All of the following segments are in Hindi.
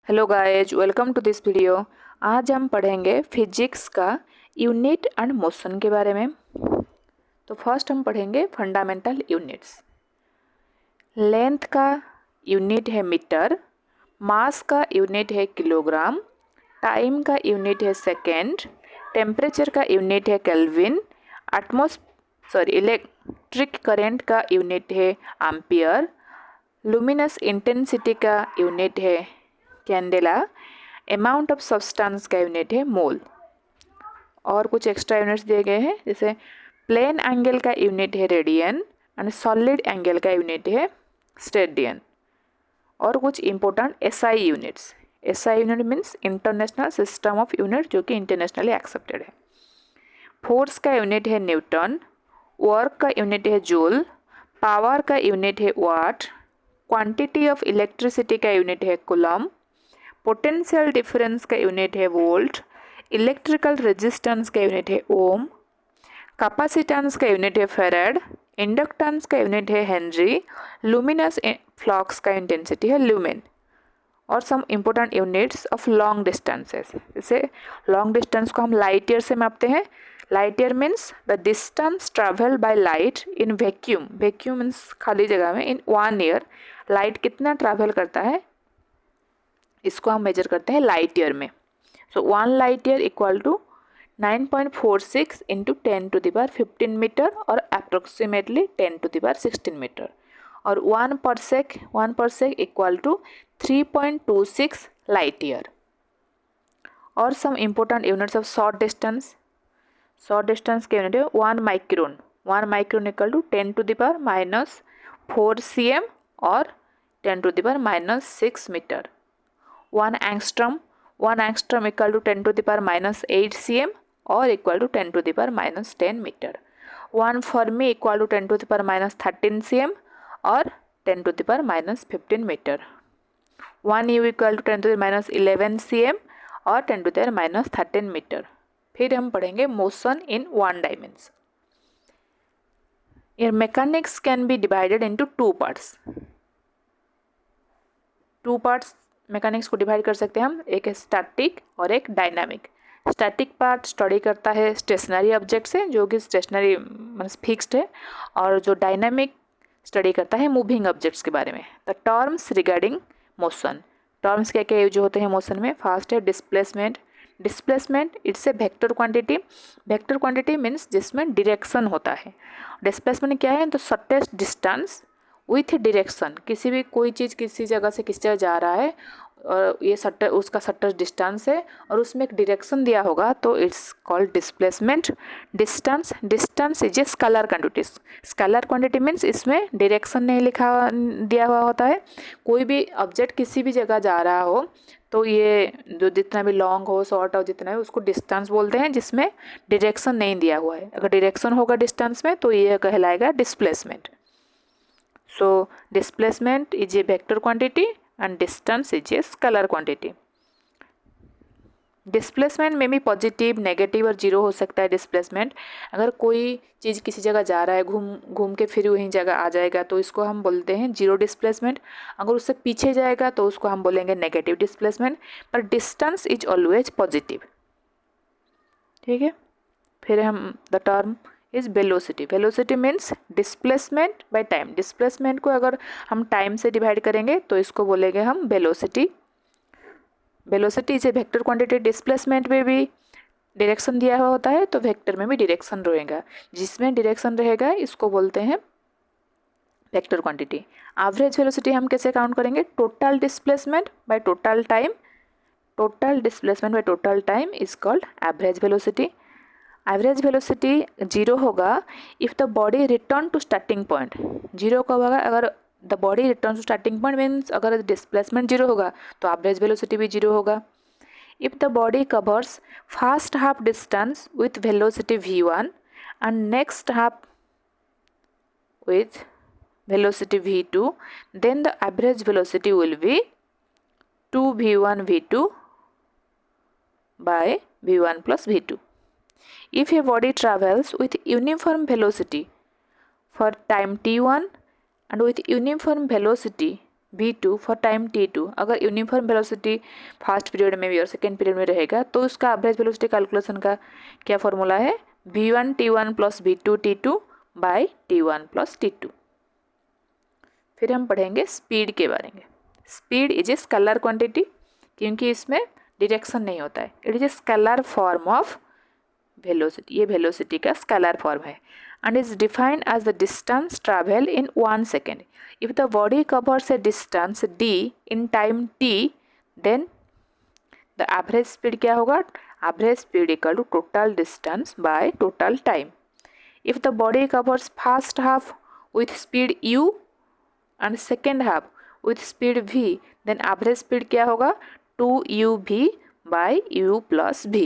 Hello guys, welcome to this video. आज हम पढ़ेंगे फिजिक्स का यूनिट एंड मोशन के बारे में। तो फर्स्ट हम पढ़ेंगे फंडामेंटल यूनिट्स। लेंथ का यूनिट है मीटर, मास का यूनिट है किलोग्राम, टाइम का यूनिट है सेकेंड, टेम्परेचर का यूनिट है केल्विन, इलेक्ट्रिक करंट का यूनिट है एम्पियर, लुमिनस इंटेंसिटी का यूनिट है कैंडेला, अमाउंट ऑफ सब्सटेंस का यूनिट है मोल। और कुछ एक्स्ट्रा यूनिट्स दिए गए हैं, जैसे प्लेन एंगल का यूनिट है रेडियन एंड सॉलिड एंगल का यूनिट है स्टेडियन। और कुछ important SI units. SI unit means international system of unit, जो कि इंटरनेशनली एक्सेप्टेड है। फोर्स का यूनिट है न्यूटन, वर्क का यूनिट है जूल, पावर का यूनिट है वाट, क्वांटिटी ऑफ इलेक्ट्रिसिटी का यूनिट है कूलम, पोटेंशियल डिफरेंस का यूनिट है वोल्ट, इलेक्ट्रिकल रेजिस्टेंस का यूनिट है ओम, कैपेसिटेंस का यूनिट है फेरेड, इंडक्टेंस का यूनिट है हेनरी, लुमिनस फ्लक्स का इंटेंसिटी है ल्यूमेन। और some important units of long distances, जैसे लॉन्ग डिस्टेंस को हम लाइट ईयर से मापते हैं। Light year means the distance travel by light in vacuum. Vacuum means खाली जगह में। इन 1 ईयर लाइट कितना ट्रैवल करता है, इसको हम मेजर करते हैं लाइट ईयर में। So 1 light year equal to 9.46 into 10⁻15 metre और अप्रोक्सीमेटली 10⁻16 मीटर। और 1 parsec equal to 3.26 light year. और some important units of short distance. Short distance के यूनिट है 1 micron. 1 micron equal to 10⁻⁻4 cm और 10⁻⁻6 metre. 1 angstrom equal to 10⁻⁻8 cm और equal to 10⁻⁻10 metre. 1 fermi equal to 10⁻⁻13 cm और 10⁻⁻15 metre. 1 you equal to 10⁻11 cm और 10⁻13 मीटर। फिर हम पढ़ेंगे motion in 1 dimension. Your mechanics can be divided into 2 parts. 2 parts mechanics को डिवाइड कर सकते हैं हम, एक है स्टैटिक और एक डायनामिक। स्टैटिक पार्ट स्टडी करता है स्टेशनरी ऑब्जेक्ट से, जो कि स्टेशनरी मीन्स फिक्स्ड है, और जो डायनामिक स्टडी करता है मूविंग ऑब्जेक्ट्स के बारे में। The terms regarding motion. Terms क्या क्या यूज होते हैं मोशन में। फर्स्ट है displacement. Displacement it's a vector quantity. Vector quantity means जिसमें डिरेक्शन होता है। डिस्प्लेसमेंट क्या है, तो शॉर्टेस्ट डिस्टेंस विथ डिरेक्शन। किसी भी कोई चीज़ किसी जगह से किसी जगह जा रहा है और ये उसका शॉर्टेस्ट डिस्टेंस है और उसमें एक डिरेक्शन दिया होगा, तो it's called displacement. Distance is a scalar quantity. Scalar quantity means इसमें डिरेक्शन नहीं लिखा दिया हुआ होता है। कोई भी ऑब्जेक्ट किसी भी जगह जा रहा हो, तो ये जो जितना भी लॉन्ग हो शॉर्ट हो जितना है उसको डिस्टेंस बोलते हैं, जिसमें डिरेक्शन नहीं दिया हुआ है। अगर डिरेक्शन होगा डिस्टेंस में तो ये कहलाएगा displacement. So displacement is a vector quantity and distance is a scalar quantity. Displacement में भी पॉजिटिव, नेगेटिव और जीरो हो सकता है। डिस्प्लेसमेंट अगर कोई चीज़ किसी जगह जा रहा है, घूम के फिर वहीं जगह आ जाएगा, तो इसको हम बोलते हैं जीरो डिस्प्लेसमेंट। अगर उससे पीछे जाएगा तो उसको हम बोलेंगे नेगेटिव डिस्प्लेसमेंट। पर डिस्टेंस इज ऑलवेज पॉजिटिव। ठीक है। फिर हम the term is velocity. Velocity means displacement by time. Displacement को अगर हम टाइम से डिवाइड करेंगे तो इसको बोलेंगे हम velocity. Velocity is a vector quantity. Displacement में भी डायरेक्शन दिया हुआ होता है, तो वेक्टर में भी डायरेक्शन रहेगा। जिसमें डायरेक्शन रहेगा इसको बोलते हैं वेक्टर क्वांटिटी। एवरेज वेलोसिटी हम कैसे काउंट करेंगे, total displacement by total time. Total displacement by total time is called average velocity. Average velocity zero होगा if the body return to starting point. Zero कब होगा, अगर the body return to starting point means अगर डिस्प्लेसमेंट जीरो होगा तो एवरेज वेलोसिटी भी जीरो होगा। If the body covers first half distance with velocity v1 and next half with velocity v2, then the average velocity will be 2v1 v2 by v1 plus v2. If a body travels with uniform velocity for time t1 and with uniform velocity v2 for time t2, अगर यूनिफॉर्म वेलोसिटी फर्स्ट पीरियड में भी और सेकेंड पीरियड में रहेगा तो उसका एवरेज वेलोसिटी कैलकुलेशन का क्या फॉर्मूला है, v1 t1 plus v2 t2 by t1 plus t2। फिर हम पढ़ेंगे स्पीड के बारे में। Speed is a scalar quantity, क्योंकि इसमें डायरेक्शन नहीं होता है, it is a scalar form of velocity, ये वेलोसिटी का स्केलर फॉर्म है, and is defined as the distance travel in 1 second. If the body covers a distance d in time t, then the average speed क्या होगा, average speed equal to total distance by total time. If the body covers first half with speed u and second half with speed v, then average speed क्या होगा, 2uv by u plus v.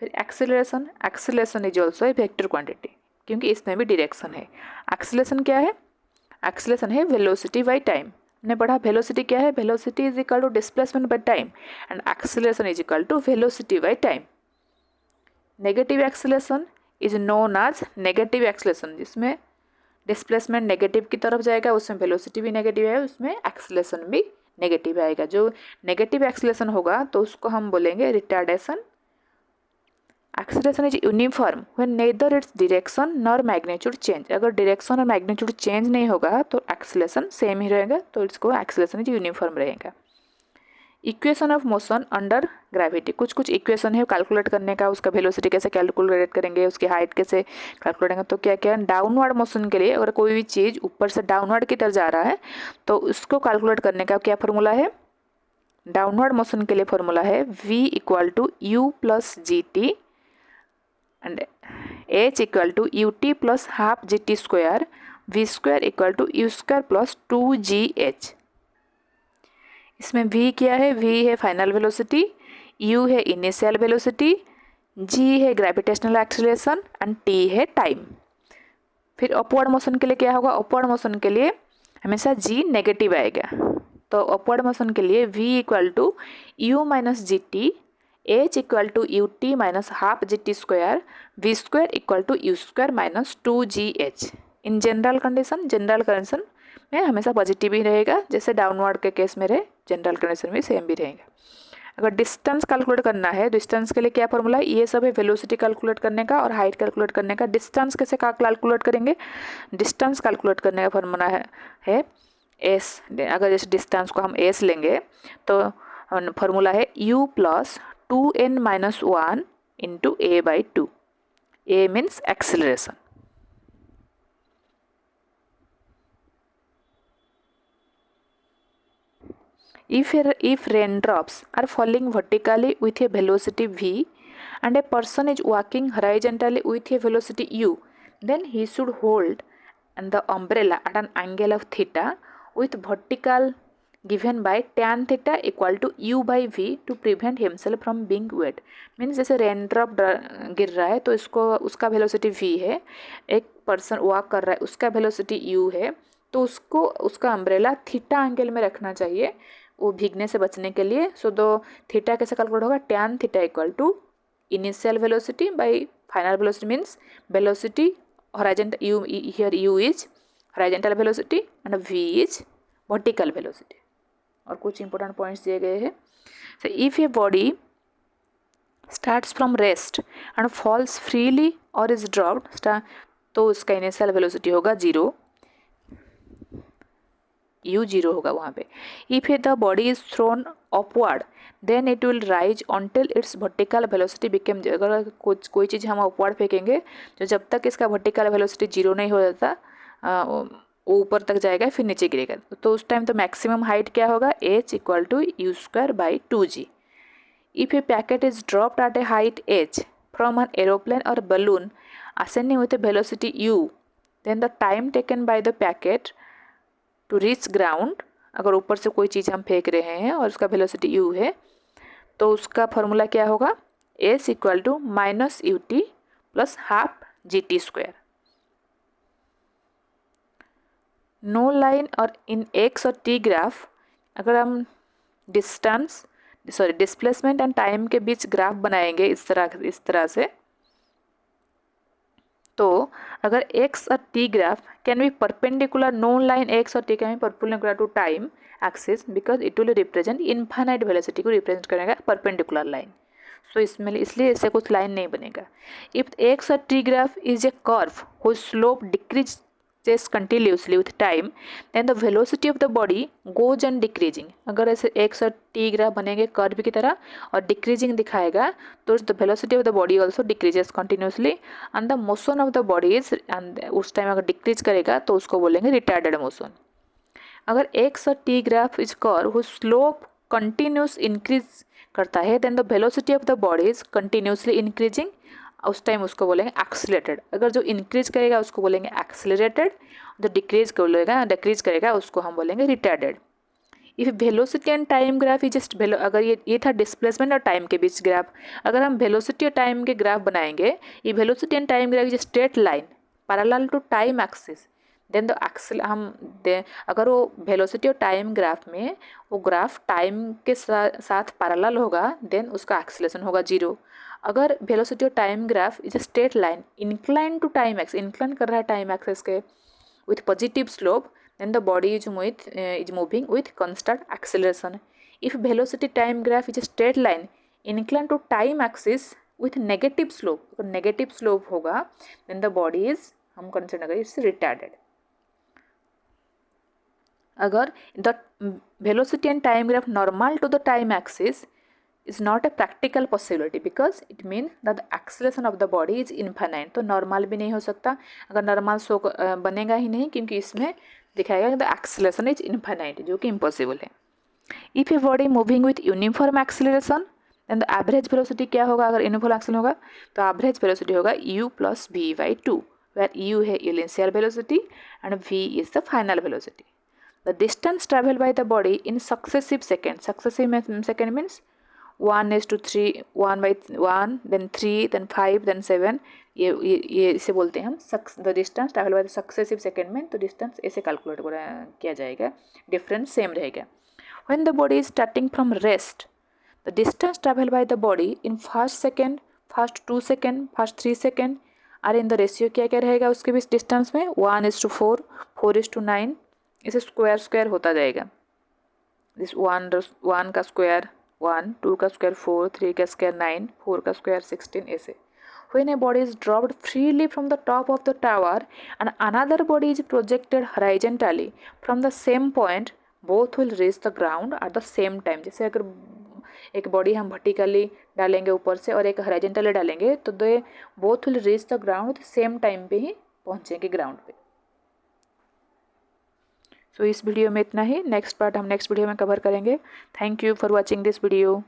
फिर acceleration, acceleration is also a vector quantity, क्योंकि इसमें भी डायरेक्शन है। एक्सेलरेशन क्या है, एक्सेलरेशन है वेलोसिटी बाई टाइम। हमने पढ़ा वेलोसिटी क्या है, velocity is equal to displacement by time and acceleration is equal to velocity by time. Negative acceleration is known as negative acceleration, जिसमें डिस्प्लेसमेंट नेगेटिव की तरफ जाएगा, उसमें वेलोसिटी भी नेगेटिव है, उसमें एक्सेलरेशन भी नेगेटिव आएगा। जो नेगेटिव एक्सेलरेशन होगा तो उसको हम बोलेंगे retardation. Acceleration is uniform when neither its direction nor magnitude change, अगर डायरेक्शन और मैग्नीट्यूड चेंज नहीं होगा तो एक्सेलरेशन सेम ही रहेगा, तो इसको एक्सेलरेशन इज यूनिफॉर्म रहेगा। Equation of motion under gravity, कुछ कुछ इक्वेशन है कैलकुलेट करने का, उसका वेलोसिटी कैसे कैलकुलेट करेंगे, उसकी हाइट कैसे कैलकुलेट करेंगे। तो क्या क्या डाउनवर्ड मोशन के लिए अगर कोई भी चीज़ ऊपर से डाउनवर्ड की तरफ जा रहा है तो उसको कैलकुलेट करने का क्या फॉर्मूला है, डाउनवर्ड मोशन के लिए फॉर्मूला है v equal to u plus g t and h equal to ut plus half gt square, v square equal to u square plus 2gh। इसमें v क्या है, v है फाइनल वेलोसिटी, u है इनिशियल वेलोसिटी, g है ग्रेविटेशनल एक्सेलरेशन एंड t है टाइम। फिर अपवर्ड मोशन के लिए क्या होगा, अपवर्ड मोशन के लिए हमेशा g नेगेटिव आएगा, तो अपवर्ड मोशन के लिए v equal to u minus g t, h equal to u t minus half g t square, v square equal to u square minus 2gh। In general condition में हमेशा पॉजिटिव ही रहेगा, जैसे डाउनवर्ड के केस में रहे, जनरल कंडीशन में सेम भी रहेगा। अगर डिस्टेंस कैलकुलेट करना है, डिस्टेंस के लिए क्या फॉर्मूला है, ये सब है वेलोसिटी कैलकुलेट करने का और हाइट कैलकुलेट करने का। डिस्टेंस कैसे कैलकुलेट करेंगे, डिस्टेंस कैलकुलेट करने का फॉर्मूला है एस। अगर जैसे डिस्टेंस को हम एस लेंगे तो फॉर्मूला है u plus 2n minus 1 into a by 2। a means acceleration. If raindrops are falling vertically with a velocity v and a person is walking horizontally with a velocity u, then he should hold the umbrella at an angle of theta with vertical given by tan theta equal to u by v to prevent himself from being wet। Means जैसे रेन ड्रॉप गिर रहा है तो इसको उसका वेलोसिटी v है, एक पर्सन वॉक कर रहा है उसका वेलोसिटी u है, तो उसको उसका अम्ब्रेला थीटा एंगल में रखना चाहिए वो भीगने से बचने के लिए। सो दो थीटा कैसे कैलकुलेट होगा, tan theta equal to initial velocity by final velocity, means velocity horizontal, u here u is horizontal velocity and v is vertical velocity. और कुछ इंपॉर्टेंट पॉइंट्स दिए गए हैं। So if a body starts from rest and falls freely और इज ड्रॉप्ड, तो उसका इनिशियल वेलोसिटी होगा 0, u 0 होगा वहाँ पे। If the body is thrown upward then it will rise until its vertical velocity became, अगर कोई चीज़ हम अपवर्ड फेंकेंगे तो जब तक इसका वर्टिकल वेलोसिटी 0 नहीं हो जाता वो ऊपर तक जाएगा फिर नीचे गिरेगा, तो उस टाइम तो मैक्सिमम हाइट क्या होगा, h equal to u square by 2g। If a packet is dropped at a height h from an aeroplane और balloon ascending with a velocity u, then the time taken by the packet to reach ground, अगर ऊपर से कोई चीज़ हम फेंक रहे हैं और उसका वेलोसिटी u है तो उसका फॉर्मूला क्या होगा, s equal to minus u t plus half g t square. No line और इन x और t ग्राफ, अगर हम डिस्प्लेसमेंट एंड टाइम के बीच ग्राफ बनाएंगे इस तरह से, तो अगर x और t graph can be perpendicular, known line x और t can be perpendicular to time axis because it will represent infinite velocity को रिप्रेजेंट करेगा परपेंडिकुलर लाइन. सो इसमें इसलिए ऐसे कुछ लाइन नहीं बनेगा. इफ x और t graph is a curve whose slope decreases continuously with time, then the velocity of the body goes on decreasing. अगर ऐसे x और t ग्राफ बनेंगे कर्व की तरह और डिक्रीजिंग दिखाएगा तो the velocity of the body also decreases continuously and the motion of the body is, and उस टाइम अगर डिक्रीज करेगा तो उसको बोलेंगे रिटार्डेड मोशन. अगर x और t graph is curve whose slope continuous increase करता है then the velocity of the body is continuously increasing, उस टाइम उसको बोलेंगे एक्सीलरेटेड. अगर जो इंक्रीज करेगा उसको बोलेंगे एक्सीलरेटेड, जो डिक्रीज करेगा उसको हम बोलेंगे retarded. If velocity and time graph is just अगर ये था डिस्प्लेसमेंट और टाइम के बीच ग्राफ. अगर हम वेलोसिटी और टाइम के ग्राफ बनाएंगे, ये velocity and time graph is straight line parallel to time axis, then the अगर वो वेलोसिटी और टाइम ग्राफ में वो ग्राफ टाइम के साथ पैरेलल होगा देन उसका एक्सीलरेशन होगा 0. अगर वेलोसिटी और time graph is a straight line incline to time axis, incline कर रहा है टाइम एक्सिस के with positive slope, then the body is moving with constant acceleration. If velocity time graph is a straight line incline to time axis with negative slope, अगर नेगेटिव स्लोप होगा देन द बॉडी इज, हम कंसिडर करें इससे रिटार्डेड. अगर the velocity and time graph normal to the time axis is not a practical possibility because it means that the acceleration of the body is infinite. तो नॉर्मल भी नहीं हो सकता. अगर नॉर्मल शो बनेगा ही नहीं क्योंकि इसमें दिखाएगा द एक्सेलरेशन इज इनफाइनाइट, जो कि इम्पॉसिबल है. If a body moving with uniform acceleration then the average velocity क्या होगा? अगर यूनिफॉर्म एक्सेलरेशन होगा तो एवरेज वेलोसिटी होगा u plus v/2, where u है initial velocity and v is the final velocity. The distance travel by the body in successive second, successive second means 1:3, 1/1, then 3, then 5, then 7, ये इसे बोलते हैं हम the distance travel by the successive second में. तो डिस्टेंस ऐसे कैलकुलेट किया जाएगा, डिफरेंस सेम रहेगा. When the body is starting from rest the distance travel by the body in first second, first 2 second, first 3 second और इन द रेशियो क्या क्या रहेगा उसके बीच डिस्टेंस में 1:4, 4:9, इसे स्क्वायर होता जाएगा. दिस 1 का स्क्वायर 1, 2 का स्क्वायर 4, 3 का स्क्वायर 9, 4 का स्क्वायर 16 ऐसे. When a body is dropped freely from the top of the tower and another body is projected horizontally from the same point, both will reach the ground at the same time. जैसे अगर एक बॉडी हम वर्टिकली डालेंगे ऊपर से और एक हॉरिजॉन्टली डालेंगे तो they both will reach the ground same time पे ही पहुंचेंगे ग्राउंड पे. तो इस वीडियो में इतना ही. नेक्स्ट पार्ट हम नेक्स्ट वीडियो में कवर करेंगे. Thank you for watching this video.